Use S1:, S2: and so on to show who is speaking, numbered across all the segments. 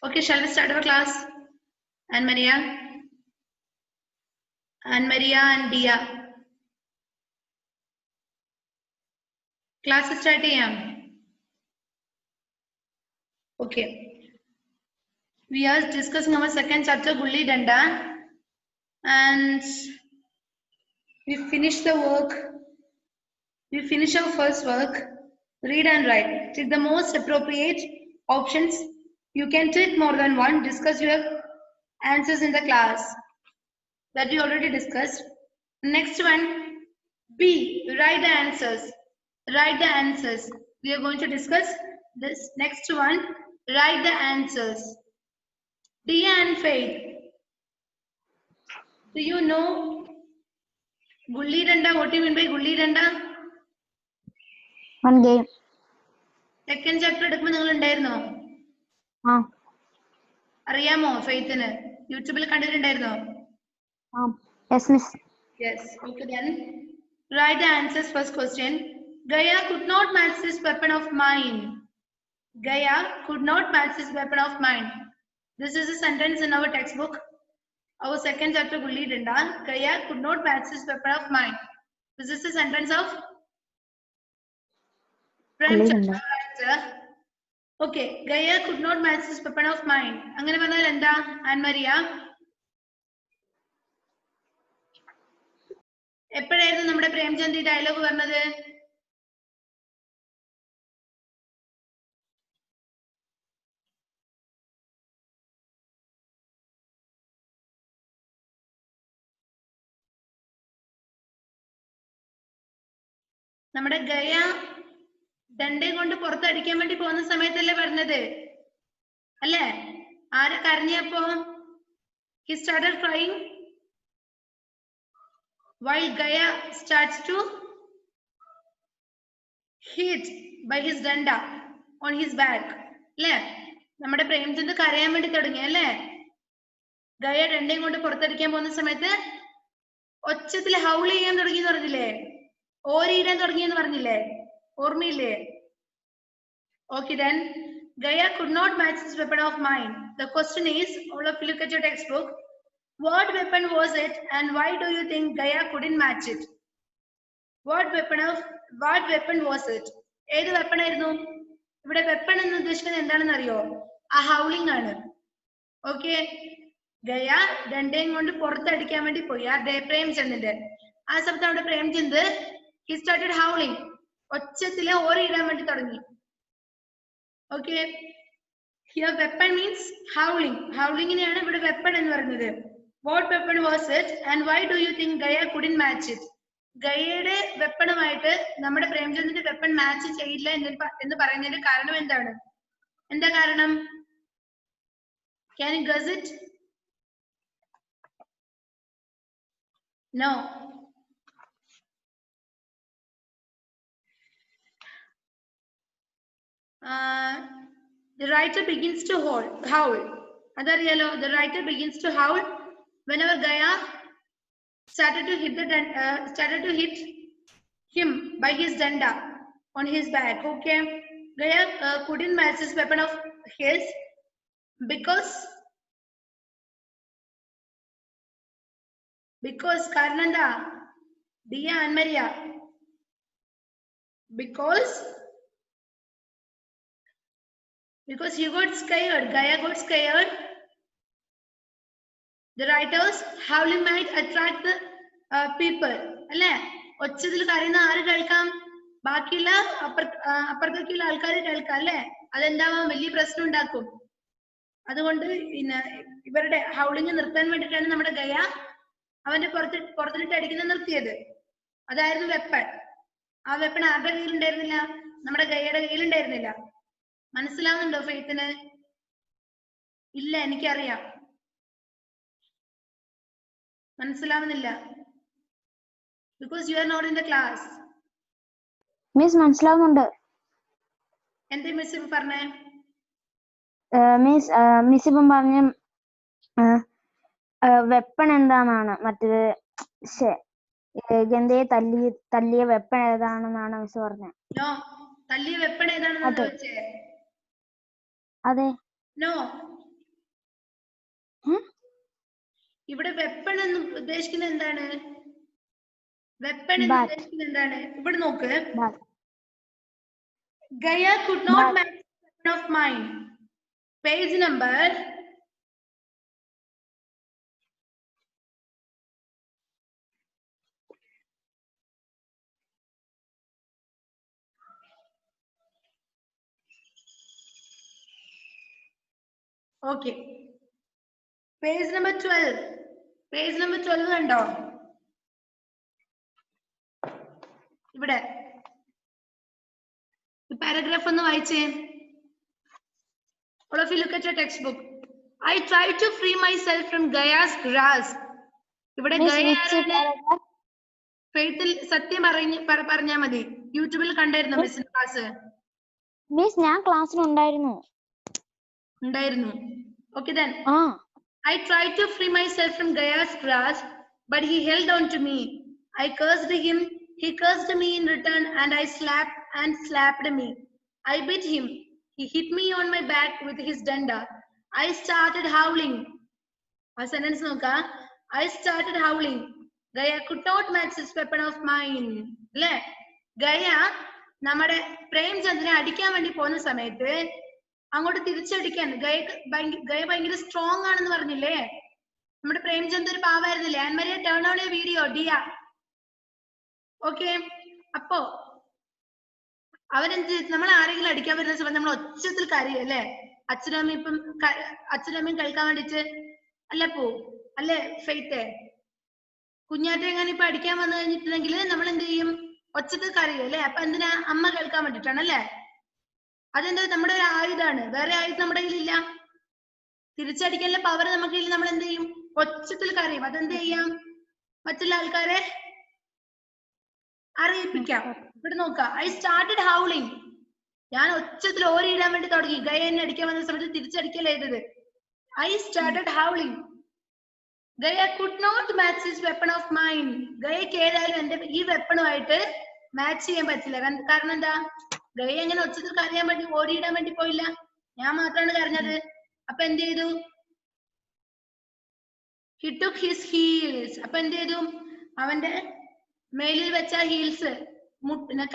S1: Okay, shall we start our class? Anne Maria and Dia. Class start ചെയ്യാം. Okay. We are discussing our second chapter, Gulli Danda, and we finished the work. We finished our first work. Read and write. Take the most appropriate options. You can take more than one. Discuss your answers in the class. That we already discussed. Next one, B. Write the answers. Write the answers. We are going to discuss this next one. Write the answers. Dia and Faith. Do you know Gulli Danda? What do you mean by Gulli Danda?
S2: One game.
S1: Second chapter എടുക്കുമ്പോൾ നിങ്ങൾ ഉണ്ടായിരുന്നോ? അറിയാമോ ഫെയ്ത്തിന്? യൂട്യൂബിൽ കണ്ടിട്ടുണ്ടായിരുന്നോ?
S2: Yes, miss.
S1: Yes. Okay then. Write the answers. First question. Gaya could not match this weapon of mine. Gaya could not match this weapon of mine. This is a sentence in our textbook. Our second chapter, Gulli Danda. Gaya could not match this weapon of mine. This is a sentence of French. Okay. Gaya could not match this weapon of mine. അങ്ങനെ പറഞ്ഞാൽ എന്താ Anne Maria? എപ്പോഴായിരുന്നു നമ്മുടെ പ്രേംചന്ദ് ഈ dialogue പറഞ്ഞത്? നമ്മുടെ ഗയ ദണ്ഡയെ കൊണ്ട് പുറത്തടിക്കാൻ വേണ്ടി പോകുന്ന സമയത്തല്ലേ പറഞ്ഞത് അല്ലേ? ആരെ കരഞ്ഞപ്പോ? He started crying while Gaya starts to hit by his danda on his back. അല്ലേ? നമ്മുടെ പ്രേംചന്ദ് കരയാൻ വേണ്ടി തുടങ്ങി അല്ലേ? ഗയ ദണ്ഡയും കൊണ്ട് പുറത്തടിക്കാൻ പോകുന്ന സമയത്ത് ഒച്ചത്തിൽ ഹൗൾ ചെയ്യാൻ തുടങ്ങി എന്ന് പറഞ്ഞില്ലേ? ഓരിയിടാൻ തുടങ്ങിയെന്ന് പറഞ്ഞില്ലേ? ഓർമ്മയില്ലേ? Okay then. Gaya could not match this weapon of mine. The question is, all of you look at your textbook. What weapon was it and why do you think Gaya couldn't match it? What weapon was it? ഏത് weapon ആയിരുന്നു? ഇവിടെ weapon എന്ന് ഉദ്ദേശിക്കുന്നത് എന്താണെന്ന് അറിയോ? ആ howling ആണ്. Okay. Gaya ദണ്ഡയും കൊണ്ട് പുറത്തടിക്കാൻ വേണ്ടി പോയി ആ പ്രേംചന്ദിന്റെ. ആ സമയത്ത് അവിടെ പ്രേംചന്ദ് he started howling. ഒച്ചത്തില് ഓരിയിടാൻ വേണ്ടി തുടങ്ങി. Okay. Here weapon means howling. Howling ഇനെയാണ് ഇവിടെ weapon എന്ന് പറയുന്നത്. What weapon was it and why do you think Gaya couldn't match it? ഗയയുടെ വെപ്പണുമായിട്ട് നമ്മുടെ പ്രേംചന്ദിന്റെ വെപ്പൺ മാച്ച് ചെയ്യില്ല എന്ന് പറയുന്നതിന്റെ കാരണം എന്താണ്? എന്താ കാരണം? Can you guess it? No. The writer begins to howl. Adarialo, the writer begins to howl whenever Gaya started to hit him by his danda on his back. Okay, Gaya couldn't match this weapon of his because Karnanda, Dia and Maria, because he got scared. Gaya got scared. The writers howling might attract the people. അല്ലേ? ഒച്ചത്തിൽ കരയുന്ന ആര് കേൾക്കാം? ബാക്കിയുള്ള അപ്പുറത്തേക്കുള്ള ആൾക്കാർ കേൾക്കാം അല്ലേ? അതെന്താവാം? വലിയ പ്രശ്നം ഉണ്ടാക്കും. അതുകൊണ്ട് പിന്നെ ഇവരുടെ ഹൗളിങ് നിർത്താൻ വേണ്ടിയിട്ടാണ് നമ്മുടെ ഗയ അവന്റെ പുറത്തിട്ട് അടിക്കുന്നത് നിർത്തിയത്. അതായിരുന്നു വെപ്പൺ. ആ വെപ്പൺ ആരുടെ കയ്യിലുണ്ടായിരുന്നില്ല? നമ്മുടെ ഗയയുടെ കയ്യിലുണ്ടായിരുന്നില്ല. മനസ്സിലാവുന്നുണ്ടോ ഫെയ്ത്തിന്? ഇല്ല, എനിക്കറിയാം. മനസ്സിലാവുന്നില്ല. Because you are not in the class.
S2: Miss മനസ്സിലാവുന്നുണ്ട്.
S1: എന്താ മിസ് ഇപ്പൊ പറഞ്ഞേ?
S2: മിസ് ഇപ്പം പറഞ്ഞ വെപ്പൺ എന്താണെന്നാണ്. മറ്റേത് ഗന്ധയെ തല്ലിയ വെപ്പൺ ഏതാണെന്നാണ് മിസ് പറഞ്ഞത്.
S1: നോ, തല്ലിയ വെപ്പൺ ഏതാണെന്ന് ചോദിച്ചേ?
S2: അതെ.
S1: നോ, ഇവിടെ വെപ്പൺ എന്ന് ഉദ്ദേശിക്കുന്നത് എന്താണ്? വെപ്പൺ എന്ന്
S2: Bat.
S1: ഉദ്ദേശിക്കുന്നത് എന്താണ്? ഇവിടെ നോക്ക്.
S2: Bat.
S1: Gaia could not
S2: Bat.
S1: match the weapon of mine. Page number 12. Page number 12 കണ്ടോ? ഇവിടെ ഈ പാരഗ്രാഫ് ഒന്ന് വായിച്ചേ. All of you look at your textbook. I tried to free myself from Gaia's grasp. ഇവിടെ
S2: Miss,
S1: ഗയ
S2: which paragraph?
S1: ഫെയ്ത്തിൽ സത്യം പറഞ്ഞാ മതി. യൂട്യൂബിൽ കണ്ടായിരുന്നു മിസ്സിന്റെ ക്ലാസ്?
S2: മിസ് ഞാൻ ക്ലാസ്സിൽ ഉണ്ടായിരുന്നു.
S1: Okay then. I tried to free myself from Gaia's grasp, but he held on to me. I cursed him. He cursed me in return, and I slapped me. I bit him. He hit me on my back with his danda. I started howling. A sentence noka. I started howling. Gaia could not match this weapon of mine. Le Gaia നമ്മുടെ പ്രേംചന്ദ്രനെ അടിക്കാൻ വേണ്ടി പോകുന്ന സമയത്ത് അങ്ങോട്ട് തിരിച്ചടിക്കാൻ ഗയ ഭയങ്കര strong ആണെന്ന് പറഞ്ഞില്ലേ? നമ്മുടെ പ്രേംചന്ദ് ഒരു പാവായിരുന്നില്ലേ? Ann Maria turn on a video dear. Okay, അപ്പോ അവരെന്ത്, നമ്മൾ ആരെങ്കിലും അടിക്കാൻ വരുന്ന സമയത്ത് നമ്മൾ ഒച്ചത്തിൽ കരയും അല്ലെ? അച്ഛനമ്മയും കേൾക്കാൻ വേണ്ടിട്ട് അല്ലേ അല്ലേ ഫെയ്ത്തെ? കുഞ്ഞാറ്റെ എങ്ങനെ ഇപ്പൊ അടിക്കാൻ വന്നു കഴിഞ്ഞിട്ടുണ്ടെങ്കിൽ നമ്മൾ എന്ത് ചെയ്യും? ഒച്ചത്തിൽ കരയും അല്ലെ? അപ്പൊ എന്തിനാ? അമ്മ കേൾക്കാൻ വേണ്ടിട്ടാണ് അല്ലേ? അതെന്താ? നമ്മുടെ ഒരു ആയുധാണ്. വേറെ ആയുധം നമ്മുടെ കയ്യിലില്ല. തിരിച്ചടിക്കാനുള്ള പവർ നമുക്ക് കയ്യിൽ. നമ്മൾ എന്ത് ചെയ്യും? ഒച്ചത്തിൽ കരയും. അതെന്ത് ചെയ്യാം? മറ്റുള്ള ആൾക്കാരെ അറിയിപ്പിക്കാം. ഇവിടെ നോക്കാം. I started howling. ഞാൻ ഒച്ചത്തിൽ ഓരിയിടാൻ വേണ്ടി തുടങ്ങി. ഗയ എന്നെ അടിക്കാൻ വന്ന സമയത്ത് തിരിച്ചടിക്കൽ ചെയ്തത്. I started howling. Gaya could not match this weapon of mine. ഗയക്ക് ഏതായാലും എന്റെ ഈ വെപ്പണുമായിട്ട് മാച്ച് ചെയ്യാൻ പറ്റില്ല. കാരണം എന്താ? ഗയ എങ്ങനെ ഒച്ചത്തിൽ കരയാൻ വേണ്ടി ഓടിയിടാൻ വേണ്ടി പോയില്ല. ഞാൻ മാത്രമാണ് കരഞ്ഞത്. അപ്പൊ എന്ത് ചെയ്തു? he took his heels. അപ്പൊ എന്ത് ചെയ്തു? അവന്റെ മേലിൽ വെച്ച ഹീൽസ്,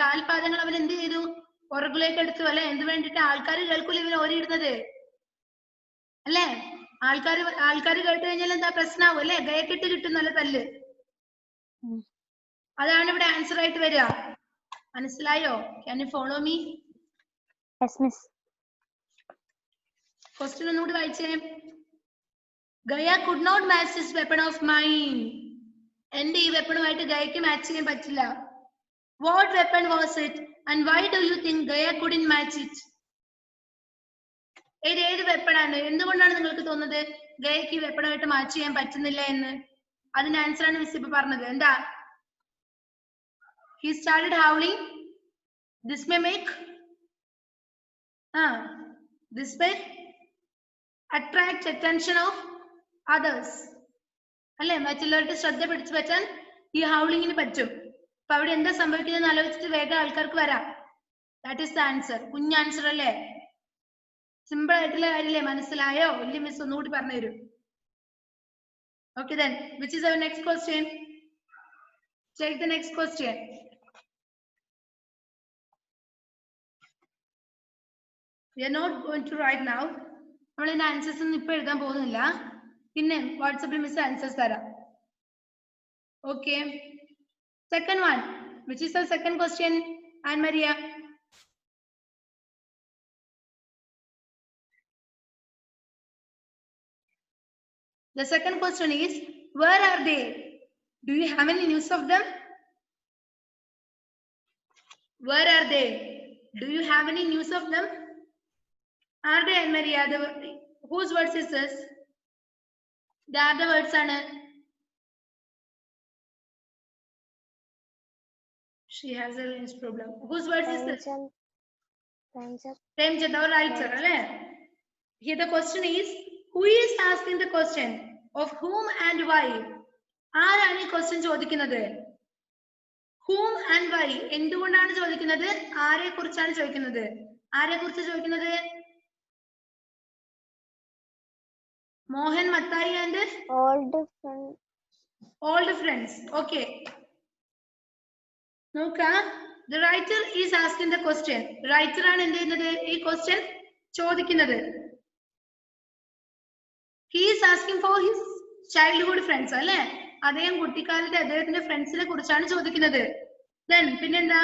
S1: കാൽപാദങ്ങൾ അവൻ എന്ത് ചെയ്തു? പുറകിലേക്ക് എടുത്തു അല്ലെ? എന്ത് വേണ്ടിട്ട്? ആൾക്കാർ കേൾക്കൂല ഇവൻ ഓരിയിടുന്നത് അല്ലേ? ആൾക്കാർ കേട്ട് കഴിഞ്ഞാൽ എന്താ പ്രശ്നമാവും അല്ലെ? ഗയക്കിട്ട് കിട്ടും നല്ല തല്ല്. അതാണ് ഇവിടെ ആൻസർ ആയിട്ട് വരിക. മനസ്സിലായോ? Can you follow me?
S2: Yes, miss.
S1: Question ഒന്നുകൂടി വായിച്ചേ. Gaia could not match this weapon of mine. എന്റെ ഈ വെപ്പണുമായിട്ട് ഗയക്ക് മാച്ച് ചെയ്യാൻ പറ്റില്ല. What weapon was it and why do you think Gaia couldn't match it? ഏത് വെപ്പണാണ്? എന്തുകൊണ്ടാണ് നിങ്ങൾക്ക് തോന്നുന്നത് ഗയക്ക് ഈ വെപ്പണുമായിട്ട് മാച്ച് ചെയ്യാൻ പറ്റുന്നില്ല എന്ന്? അതിന്റെ ആൻസർ ആണ് മിസ് ഇപ്പൊ പറഞ്ഞത്. എന്താ? He started howling. This may make this may attract attention of others. അല്ലെ? മറ്റുള്ളവരുടെ ശ്രദ്ധ പിടിച്ചു പറ്റാൻ ഈ ഹൗളിങ്ങിന് പറ്റും. അപ്പൊ അവിടെ എന്താ സംഭവിക്കുന്നത് ആലോചിച്ചിട്ട് വേഗം ആൾക്കാർക്ക് വരാം. That is the answer. കുഞ്ഞ ആൻസർ അല്ലേ? സിമ്പിൾ ആയിട്ടുള്ള കാര്യല്ലേ? മനസ്സിലായോ? വലിയ മിസ് ഒന്നുകൂടി പറഞ്ഞു തരും. Okay then, which is our next question? Check the next question. We are not going to write now. നമ്മൾ ഇതിന്റെ ആൻസേഴ്സ് ഒന്നും ഇപ്പൊ എഴുതാൻ പോകുന്നില്ല. പിന്നെ വാട്സാപ്പിൽ മിസ് ആൻസേഴ്സ് തരാം. Okay. Second one. Which is the second question, Anne Maria? The second question is, where are they? Do you have any news of them? Where are they? Do you have any news of them? Are they, Anne Maria? Whose words is this? The other words are. She has a language problem. Whose words is this? Premchand, all right, sir. Here the question is, who is asking the question? Of whom and why? ആരാണ് ഈ question ചോദിക്കുന്നത്? Whom and why? എന്തുകൊണ്ടാണ് ചോദിക്കുന്നത്? ആരെ കുറിച്ചാണ് ചോദിക്കുന്നത്? ആരെ കുറിച്ച് ചോദിക്കുന്നത്? Mohan, Mattai and
S2: Old friend.
S1: old friends. Okay. Noka, the writer is asking the question. Writer ആണ് എന്ത് ചെയ്യുന്നത് ഈ question ചോദിക്കുന്നത്. He is asking for his childhood friends അല്ലേ? അദ്ദേഹം കുട്ടിക്കാലത്തെ അദ്ദേഹത്തിന്റെ ഫ്രണ്ട്സിനെ കുറിച്ചാണ് ചോദിക്കുന്നത്. Then പിന്നെന്താ?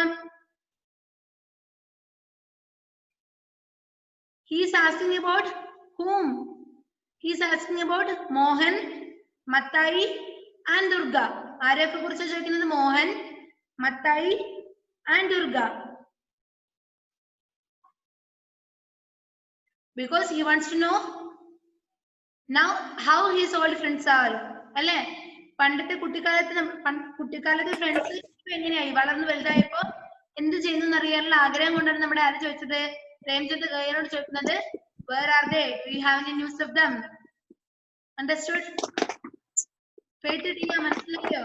S1: He is asking about whom? He is asking about Mohan, Mattai and Durga. ആരെയൊക്കെ കുറിച്ചാണ് ചോദിക്കുന്നത്? Mohan, Mathai and Durga. Because he wants to know now how his old friends are. അല്ലേ? പണ്ടത്തെ കുട്ടിക്കാലത്തെ ഫ്രണ്ട്സ് എങ്ങനെയായി വളർന്നു വലുതായപ്പോ എന്ത് ചെയ്യുന്നു അറിയാനുള്ള ആഗ്രഹം കൊണ്ടാണ് നമ്മുടെ ആര് ചോദിച്ചത്? പ്രേംചന്ദ് ഗയനോട് ചോദിക്കുന്നത് where are they? Do you have any news of them? Understood? കേട്ടിട്ടില്ല, മനസ്സിലായോ?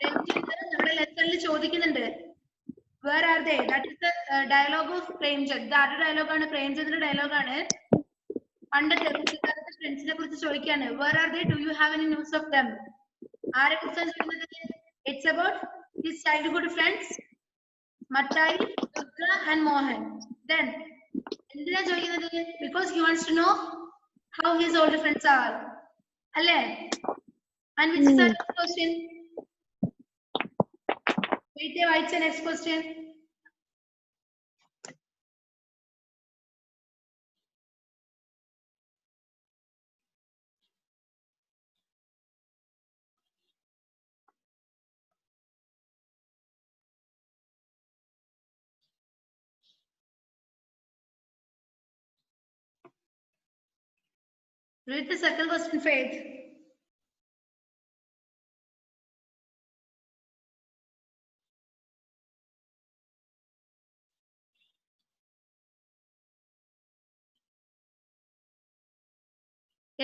S1: പ്രേംചന്ദ് നമ്മുടെ ലെസണിൽ ചോദിക്കുന്നുണ്ട് where are they? That is the dialogue of Premchand. ഇത് ആരുടെ ഡയലോഗാണ്? പ്രേംചന്ദിന്റെ ഡയലോഗാണ്. പണ്ടത്തെ കുട്ടിക്കാലത്തെ ഫ്രണ്ട്സിനെ കുറിച്ച് ചോദിക്കാണ് where are they? Do you have any news of them? ആരെ കുറിച്ചാണ് ചോദിക്കുന്നത്? It's about his childhood friends Mattai, Durga and Mohan. Then എന്തിനാ ചോദിക്കുന്നത്? Because he wants to know how his older friends are. അല്ലേ? And which is the next question? Wait, വായിച്ച next question. Read the second question, Faith.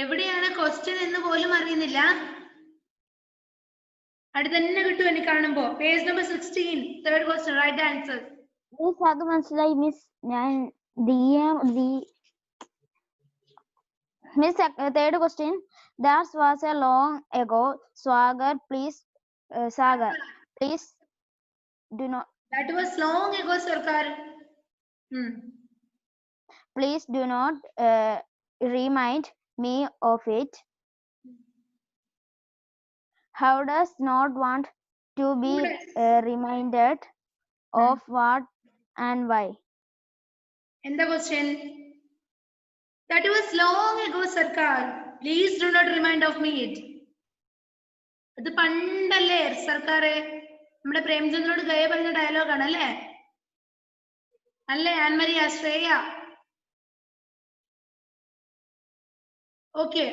S1: എവിടെയാണ് question എന്ന് പോലും അറിയുന്നില്ല. അടുത്ത് തന്നെ കിട്ടും എനിക്ക് കാണുമ്പോ. Page number 16, third question, right answer.
S2: Miss അത് മനസ്സിലായി മിസ്. ഞാൻ miss third question. That was a long ago. Sagar, please do not.
S1: That was long ago, Sarkar.
S2: Please do not remind me of it. How does not want to be reminded of what and why?
S1: In the question, that was long ago, Sarkar. Please do not remind of me it. അത് പണ്ടല്ലേ സർക്കാരെ? നമ്മുടെ പ്രേംചന്ദ്രനോട് ഗയ പറഞ്ഞ ഡയലോഗാണ് അല്ലേ? അല്ലേ Ann Maria, Shreya? Okay.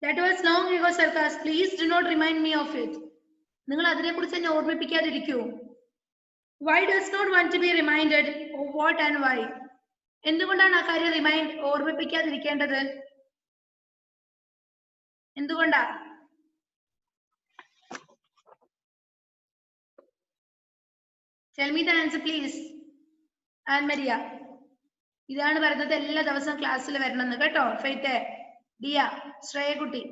S1: That was long ago, Sarkar. Please do not remind me of it. നിങ്ങൾ അതിനെ കുറിച്ച് എന്നെ ഓർമ്മിപ്പിക്കാതിരിക്കൂ. Why does not want to be reminded of what and why? എന്തുകൊണ്ടാണ് ആ കാര്യം ഓർമ്മിപ്പിക്കാതിരിക്കേണ്ടത്? എന്തുകൊണ്ടാ? Tell me the answer, please. Ann Maria. ഇതാണ് പറയുന്നത് എല്ലാ ദിവസവും ക്ലാസ്സിൽ വരണമെന്ന് കേട്ടോ. ഫെയ്ത്തെ, Diya, ശ്രേയകുട്ടി.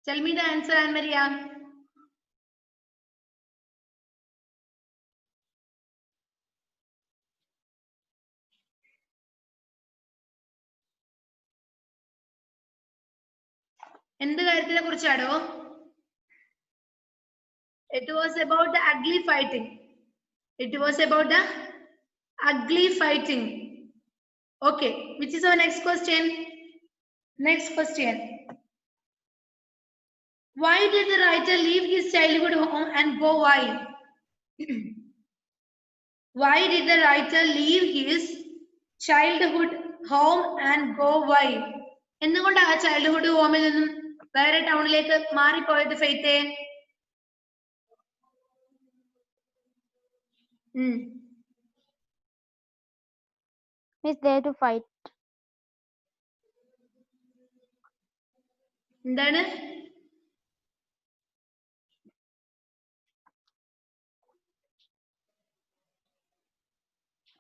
S1: Tell me the answer, Ann Maria. എന്ത് കാര്യത്തിനെ കുറിച്ചാണോ? It was about the ugly fighting. It was about the ugly fighting. Okay, which is our next question? Next question. Why did the writer leave his childhood home and go? Why? Why did the writer leave his childhood home and go? Why? എന്തുകൊണ്ട് ആ childhood ഹോമിൽ നിന്നും വേറെ ടൗണിലേക്ക് മാറിപ്പോയത് ഫെയ്ത്തെ?
S2: Is there to fight?
S1: എന്താണ്?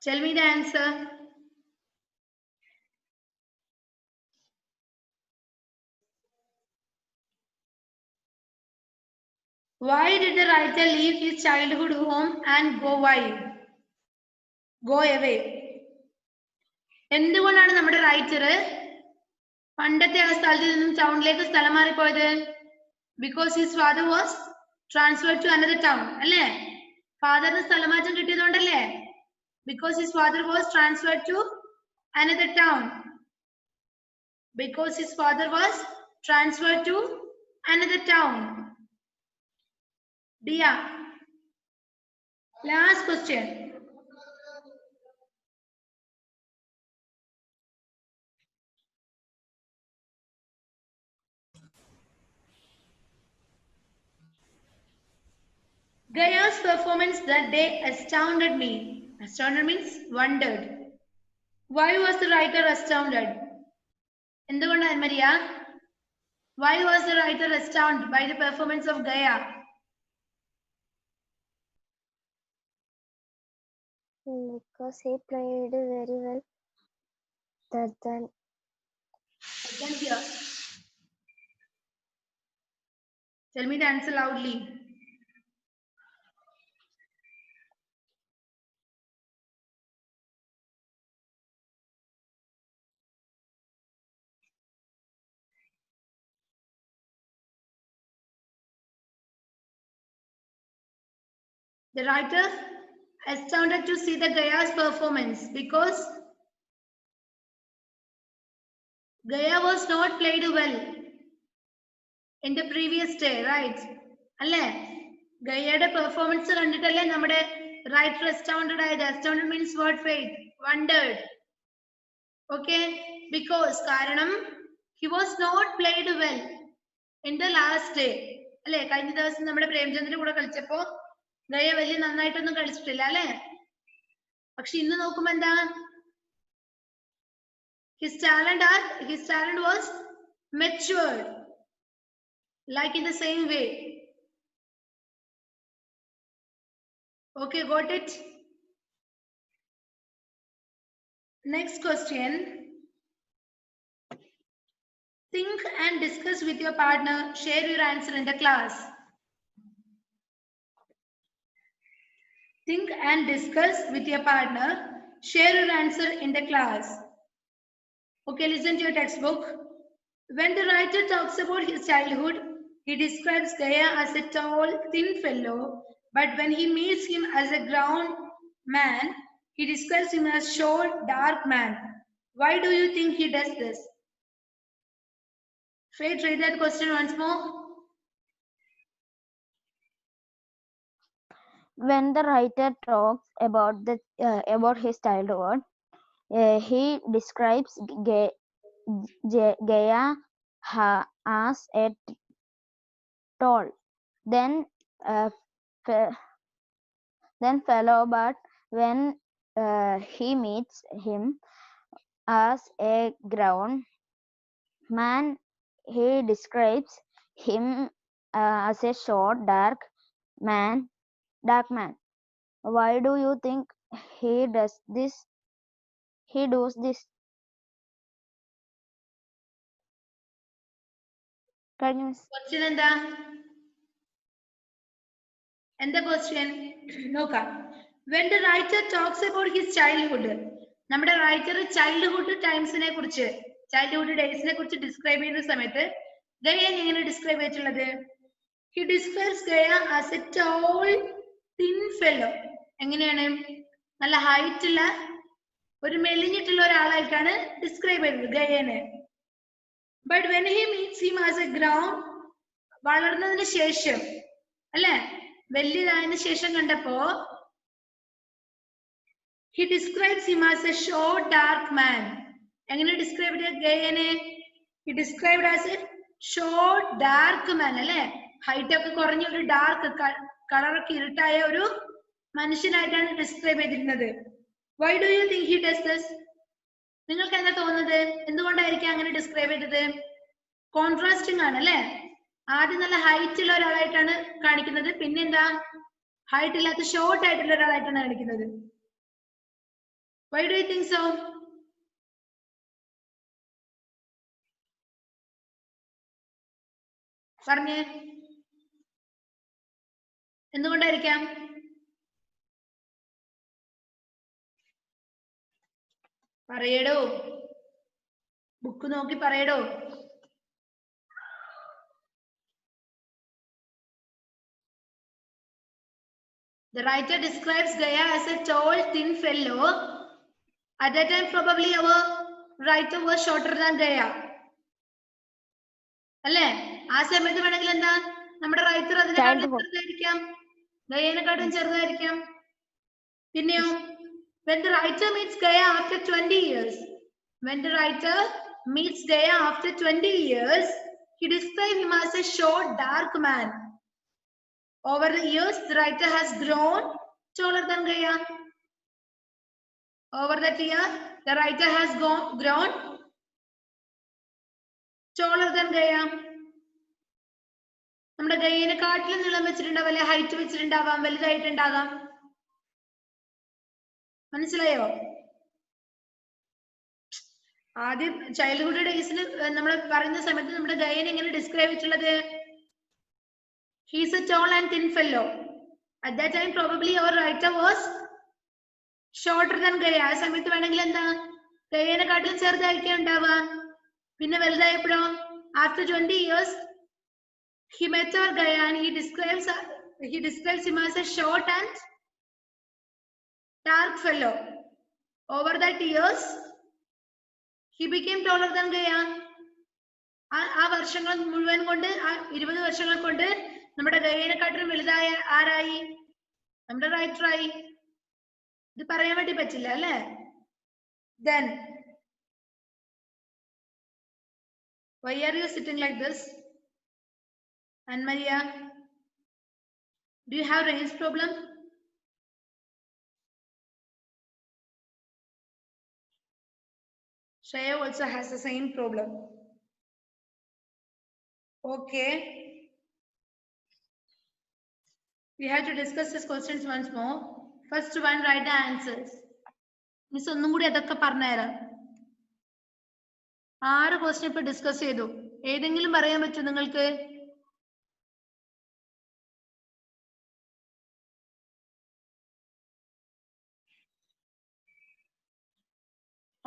S1: Tell me the answer. Why did the writer leave his childhood home and go away? എന്തുകൊണ്ടാണ് നമ്മുടെ writer പണ്ടത്തെ ആ സ്ഥലത്ത് നിന്നും ടൗണിലേക്ക് സ്ഥലം മാറിപ്പോയത്? Because his father was transferred to another town അല്ലേ? ഫാദറിന് സ്ഥലമാറ്റം കിട്ടിയതുകൊണ്ടല്ലേ? Because his father was transferred to another town. Because his father was transferred to another town. Dia. Last question. Gaya's performance that day astounded me. Astounded means wondered. Why was the writer astounded? എന്തുകൊണ്ടാണ് Maria? Why was the writer astounded by the performance of Gaya?
S2: Because he played very well. That then.
S1: I can hear. Tell me the answer loudly. The writer astounded to see the Gaya's performance because Gaya was not played well in the previous day, right? അല്ലേ? ഗയയുടെ performance കണ്ടിട്ടല്ലേ നമ്മുടെ writer astounded ആയത്. Astounded means what, Faith? Wondered. Okay? Because കാരണം he was not played well in the last day. അല്ലേ? കഴിഞ്ഞ ദിവസം നമ്മുടെ പ്രേംചന്ദ്രന്റെ കൂടെ കളിച്ചപ്പോ ഗയ വലിയ നന്നായിട്ടൊന്നും കളിച്ചിട്ടില്ല അല്ലേ? പക്ഷെ ഇന്ന് നോക്കുമ്പോ എന്താ? His talent was matured, like in the same way. Okay, got it? Next question. Think and discuss with your partner. Share your answer in the class. Think and discuss with your partner. Share your answer in the class. Okay, listen to your textbook. When the writer talks about his childhood, he describes Gaya as a tall, thin fellow, but when he meets him as a grown man, he describes him as short, dark man. Why do you think he does this? Faith, read that question once more.
S2: When the writer talks about his childhood, he describes Gaya as a tall, then fellow, but when he meets him as a grown man, he describes him as a short, dark man. Why do you think he does this?
S1: Question എന്താ? എന്താ question? നോക്കാം. When the writer talks about his childhood, നമ്മുടെ writer childhood ടൈംസിനെ കുറിച്ച്, childhood ഡേയ്സിനെ കുറിച്ച് describe ചെയ്യുന്ന സമയത്ത് ഗയയെ എങ്ങനെ describe ചെയ്തിട്ടുള്ളത്? He describes Gaya as a tall, thin fellow. എങ്ങനെയാണ്? നല്ല ഹൈറ്റ് ഉള്ള ഒരു മെലിഞ്ഞിട്ടുള്ള ഒരാളായിട്ടാണ് ഡിസ്ക്രൈബ് ചെയ്തത് ഗയനെ. But when he meets him as a grown, വളർന്നതിന് ശേഷം അല്ലെ, വലിയതായതിനു ശേഷം കണ്ടപ്പോ he describes him as a short, dark man. എങ്ങനെ ഡിസ്ക്രൈബ് ചെയ്ത ഗയനെ? He described as a short, dark man അല്ലെ, ഹൈറ്റ് ഒക്കെ കുറഞ്ഞ ഒരു ഡാർക്ക് കളറൊക്കെ ഇരുട്ടായ ഒരു മനുഷ്യനായിട്ടാണ് ഡിസ്ക്രൈബ് ചെയ്തിരുന്നത്. Why do you think he does this? നിങ്ങൾക്ക് എന്താ തോന്നുന്നത്? എന്തുകൊണ്ടായിരിക്കും അങ്ങനെ ഡിസ്ക്രൈബ് ചെയ്തത്? കോൺട്രാസ്റ്റിംഗ് ആണ് അല്ലെ. ആദ്യം നല്ല ഹൈറ്റ് ഉള്ള ഒരാളായിട്ടാണ് കാണിക്കുന്നത്, പിന്നെ എന്താ ഹൈറ്റ് ഇല്ലാത്ത ഷോർട്ട് ആയിട്ടുള്ള ഒരാളായിട്ടാണ് കാണിക്കുന്നത്. Why do you think so? പറഞ്ഞേ, എന്തുകൊണ്ടായിരിക്കാം? പറയടോ, ബുക്ക് നോക്കി പറയടോ. The writer describes Gaya as a tall, thin fellow. At that time, probably our writer was shorter than Gaya. അല്ലേ? ആ സമയത്ത് വേണമെങ്കിൽ എന്താ നമ്മുടെ റൈറ്റർ അതിനെക്കാട്ടും ചെറുതായിരിക്കാം, ഗയനെക്കാട്ടും ചെറുതായിരിക്കാം. പിന്നെയോ, when the writer meets Gaya after 20 years, when the writer meets Gaya after 20 years, he describes him as a short, dark man. Over the years, the writer has grown taller than Gaya. Over that year, the writer has grown taller than Gaya. നമ്മുടെ ഗയനെക്കാട്ടിലും നീളം വെച്ചിട്ടുണ്ടാവും, അല്ലെ height വെച്ചിട്ടുണ്ടാവാം, വലുതായിട്ടുണ്ടാകാം. മനസ്സിലായോ? ആദ്യം childhood ഡേയ്സിൽ നമ്മൾ പറയുന്ന സമയത്ത് നമ്മുടെ ഗയനെ എങ്ങനെ ഡിസ്ക്രൈബ് ചെയ്തിട്ടുള്ളത്? He is a tall and thin fellow. At that time, probably our writer was shorter than Gaya. ആ സമയത്ത് വേണമെങ്കിൽ എന്താ ഗയനെക്കാട്ടിലും ചെറുതായിരിക്കും ഉണ്ടാവുക. പിന്നെ വലുതായപ്പോഴോ, after 20 years, he met our Gaya and he describes him as a short and dark fellow. Over that years, he became taller than Gaya. ആ വർഷങ്ങൾ മുഴുവൻ കൊണ്ട്, ആ 20 വർഷങ്ങൾ കൊണ്ട് നമ്മുടെ ഗയനെക്കാട്ടിലും വലുതായ ആരായി? നമ്മുടെ റൈറ്ററായി. ഇത് പറയാൻ വേണ്ടി പറ്റില്ല അല്ലേ? Then why are you sitting like this? Anne Maria, do you have range problem? Shreya also has the same problem. Okay, we have to discuss these questions once more. First one, write the answers. Miss ഒന്നും കൂടി അതൊക്കെ പറഞ്ഞുതരാം. 6 question ഇപ്പൊ discuss ചെയ്തു. ഏതെങ്കിലും പറയാൻ പറ്റുമോ നിങ്ങൾക്ക്?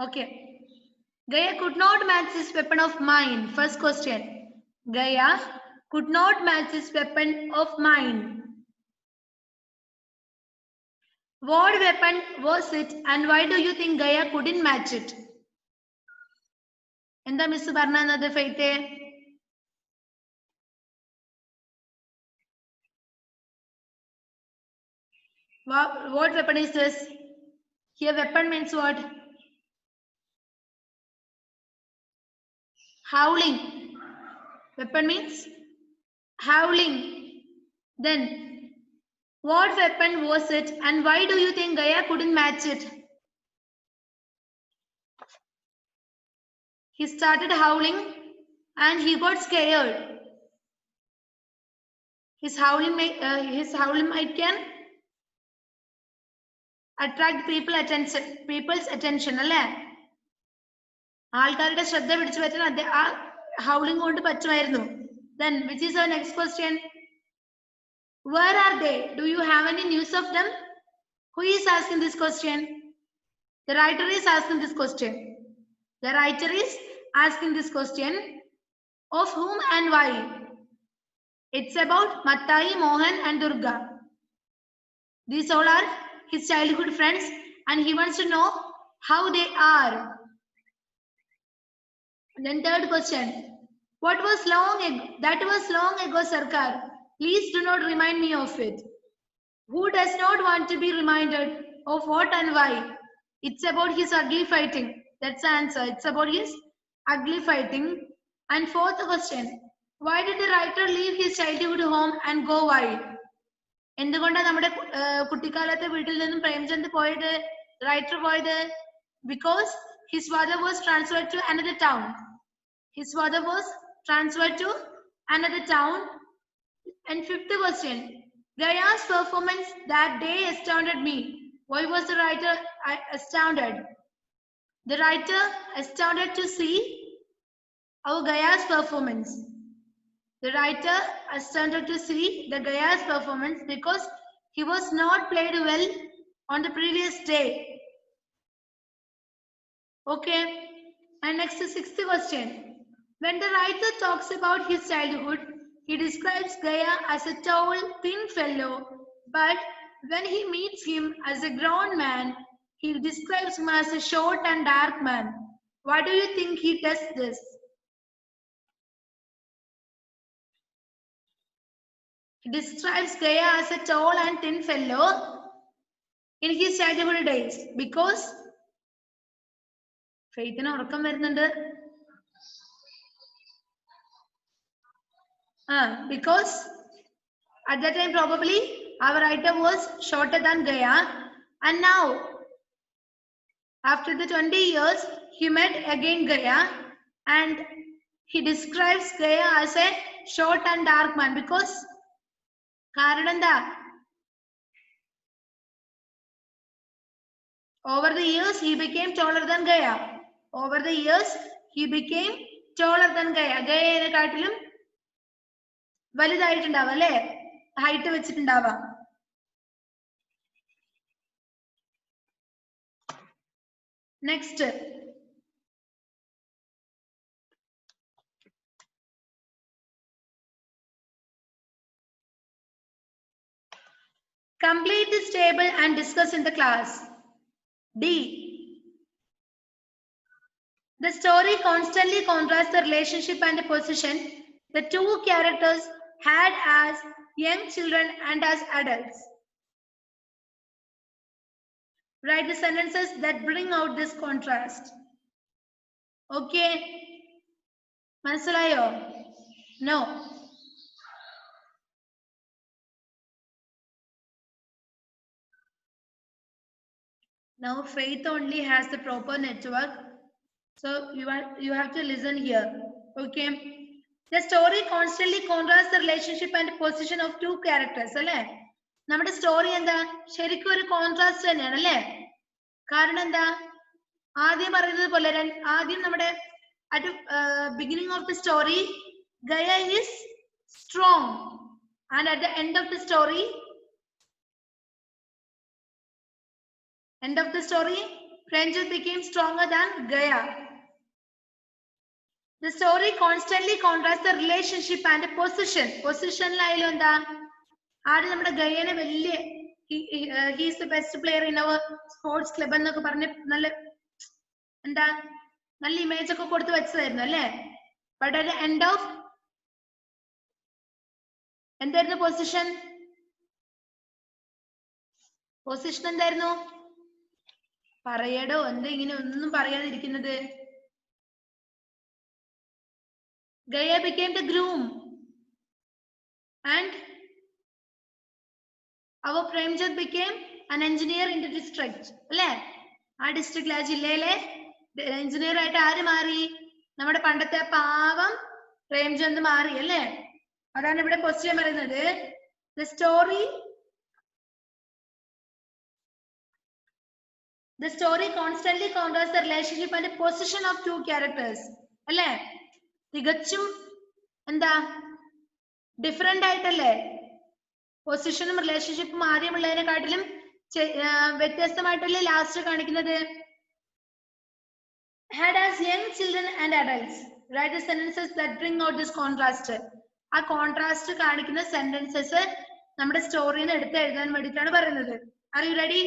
S1: Okay. Gaya could not match his weapon of mine. First question. Gaya could not match his weapon of mine. What weapon was it and why do you think Gaya couldn't match it? എന്താ miss പറഞ്ഞത് ഫെയ്ത്തെ? What weapon is this? Here weapon means what? Howling. Weapon means howling. Then what weapon was it and why do you think Gaya couldn't match it? He started howling and he got scared. His howling might can attract people's attention. അല്ലേ? ആൾക്കാരുടെ ശ്രദ്ധ പിടിച്ചു പറ്റാൻ ആ howling കൊണ്ട് പറ്റുമായിരുന്നു. Then which is our next question? Where are they? Do you have any news of them? Who is asking this question? The writer is asking this question. The writer is asking this question. Of whom and why? It's about Mattai, Mohan and Durga. These all are his childhood friends and he wants to know how they are. Then third question. What was long ago? That was long ago, Sarkar. Please do not remind me of it. Who does not want to be reminded of what and why? It's about his ugly fighting. That's the answer. It's about his ugly fighting. And fourth question. Why did the writer leave his childhood home and go wild? എന്തുകൊണ്ടാണ് നമ്മുടെ കുട്ടിക്കാലത്തെ വീട്ടിൽ നിന്നും പ്രേംചന്ദ് പോയത്, writer പോയത്? Because his father was transferred to another town. His father was transferred to another town. And fifth question. Gaya's performance that day astounded me. Why was the writer astounded? The writer astounded to see our Gaya's performance. The writer astounded to see the Gaya's performance because he was not played well on the previous day. Okay. And next, the sixth question. When the writer talks about his childhood, he describes Gaya as a tall, thin fellow, but when he meets him as a grown man, he describes him as a short and dark man. Why do you think he does this? He describes Gaya as a tall and thin fellow in his childhood days because Faithinu ഉറക്കം വരുന്നുണ്ട്. Because at that time probably our writer was shorter than Gaya, and now after the 20 years he met again Gaya and he describes Gaya as a short and dark man because കാരണം എന്താ? Over the years he became taller than Gaya. Over the years he became taller than Gaya. ഗയയെക്കാട്ടിലും വലുതായിട്ടുണ്ടാവാം അല്ലേ? Height വെച്ചിട്ടുണ്ടാവാം. Next, complete this table and discuss in the class. D. The story constantly contrasts the relationship and the position the two characters had as young children and as adults. Write the sentences that bring out this contrast. Okay. മനസ്സിലായോ? No. Now Faith only has the proper network, so you have to listen here. Okay. The story constantly contrasts the relationship and position of two characters. അല്ലേ? നമ്മുടെ story എന്താ? ശരിക്കും ഒരു contrast തന്നെയാണ് അല്ലേ? കാരണം എന്താ? ആദ്യം പറയുന്നത് പോലെ ആദ്യം നമ്മുടെ at the beginning of the story Gaya is strong, and at the end of the story Pranjit became stronger than Gaya. The story constantly contrasts the relationship and the position. Position ലായാലും എന്താ? ആദ്യം നമ്മുടെ ഗയനെ വലിയ he is the best player in our sports club എന്നൊക്കെ പറഞ്ഞ് നല്ല എന്താ നല്ല image ഒക്കെ കൊടുത്ത് വെച്ചതായിരുന്നു അല്ലേ? But at the end of എന്തായിരുന്നു പൊസിഷൻ? പൊസിഷൻ എന്തായിരുന്നു? പറയടോ, എന്താ ഇങ്ങനെ ഒന്നും പറയാതിരിക്കുന്നത്? Gaya became the groom and our Premchand became an engineer in the district. അല്ലേ? ആ ഡിസ്ട്രിക്റ്റിലെ ആ ജില്ലയിലെ എഞ്ചിനീയർ ആയിട്ട് ആര് മാറി? നമ്മുടെ പണ്ടത്തെ പാവം പ്രേംചന്ദ് മാറി അല്ലേ? അതാണ് ഇവിടെ ക്വസ്റ്റ്യൻ പറയുന്നത്. The story constantly contrasts the relationship and the position of two characters. അല്ലേ? തികച്ചും എന്താ ഡിഫറെന്റ് ആയിട്ടല്ലേ? പൊസിഷനും റിലേഷൻഷിപ്പും ആദ്യമുള്ളതിനെക്കാട്ടിലും വ്യത്യസ്തമായിട്ടല്ലേ ലാസ്റ്റ് കാണിക്കുന്നത്? Had as young children and adults. Write the sentences that bring out this contrast. ആ കോൺട്രാസ്റ്റ് കാണിക്കുന്ന സെന്റൻസസ് നമ്മുടെ സ്റ്റോറിന്ന് എടുത്ത് എഴുതാൻ വേണ്ടിയിട്ടാണ് പറയുന്നത്. Are you ready?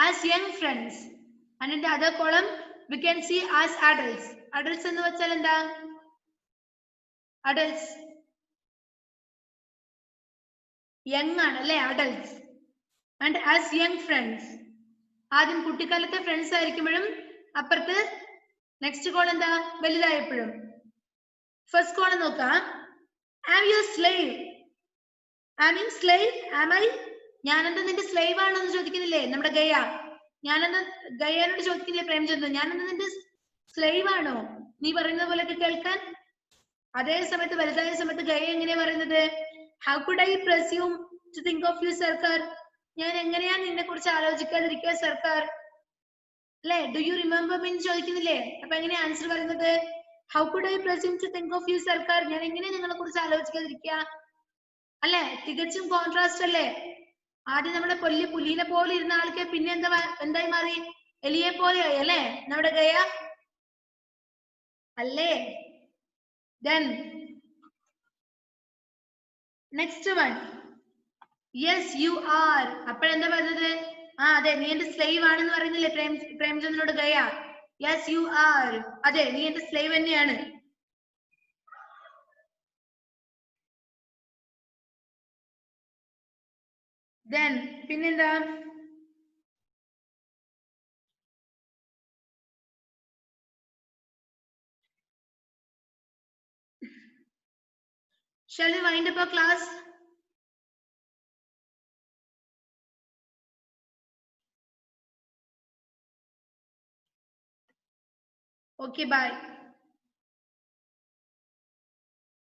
S1: As young friends, and in the other column we can see as adults. Adults എന്ന് വെച്ചാൽ എന്താ? Adults young ആണ് അല്ലേ? Adults. And as young friends, ആദ്യം കുട്ടിക്കാലത്തെ ഫ്രണ്ട്സ് ആയിരിക്കുമ്പോഴും അപ്പുറത്ത് നെക്സ്റ്റ് കോൾ എന്താ? വലുതായപ്പോഴും. ഫസ്റ്റ് കോൾ നോക്കാം. Am you slave? Am you slave? Am I? ഞാനെന്താ നിന്റെ സ്ലേവ് ആണെന്ന് ചോദിക്കുന്നില്ലേ നമ്മുടെ ഗയ? ഞാനെന്താ ഗയനോട് ചോദിക്കുന്നില്ലേ പ്രേംചന്ദ്? ഞാനെന്താ നിന്റെ സ്ലേവ് ആണോ നീ പറയുന്ന പോലെയൊക്കെ കേൾക്കാൻ? അതേ സമയത്ത് വലുതായ സമയത്ത് ഗയ എങ്ങനെയാ പറയുന്നത്? How could I presume to think of you സർക്കാർ? ഞാൻ എങ്ങനെയാ നിന്നെ കുറിച്ച് ആലോചിക്കാതിരിക്കുക സർക്കാർ? അല്ലെ, ഡു യു റിമെമ്പർ മീൻ ചോദിക്കുന്നില്ലേ? അപ്പൊ എങ്ങനെയാ ആൻസർ പറയുന്നത്? How could I presume to think of you സർക്കാർ? ഞാൻ എങ്ങനെയാ നിങ്ങളെ കുറിച്ച് ആലോചിക്കാതിരിക്കുക? അല്ലെ, തികച്ചും കോൺട്രാസ്റ്റ് അല്ലേ? ആദ്യം നമ്മുടെ പുലിനെ പോലെ ഇരുന്ന ആൾക്ക് പിന്നെ എന്തായി മാറി? എലിയെ പോലെയായി അല്ലേ നമ്മുടെ ഗയ അല്ലേ? Then next one, yes you are. അപ്പോഴെന്താ പറഞ്ഞത്? അതെ, നീ എന്റെ സ്ലേവ് ആണെന്ന് പറയുന്നില്ലേ പ്രേംചന്ദ്രനോട് ഗയ? yes you are. അതെ, നീ എന്റെ സ്ലേവ് തന്നെയാണ്. then പിന്നെന്താ? shall we wind up our class? okay, bye.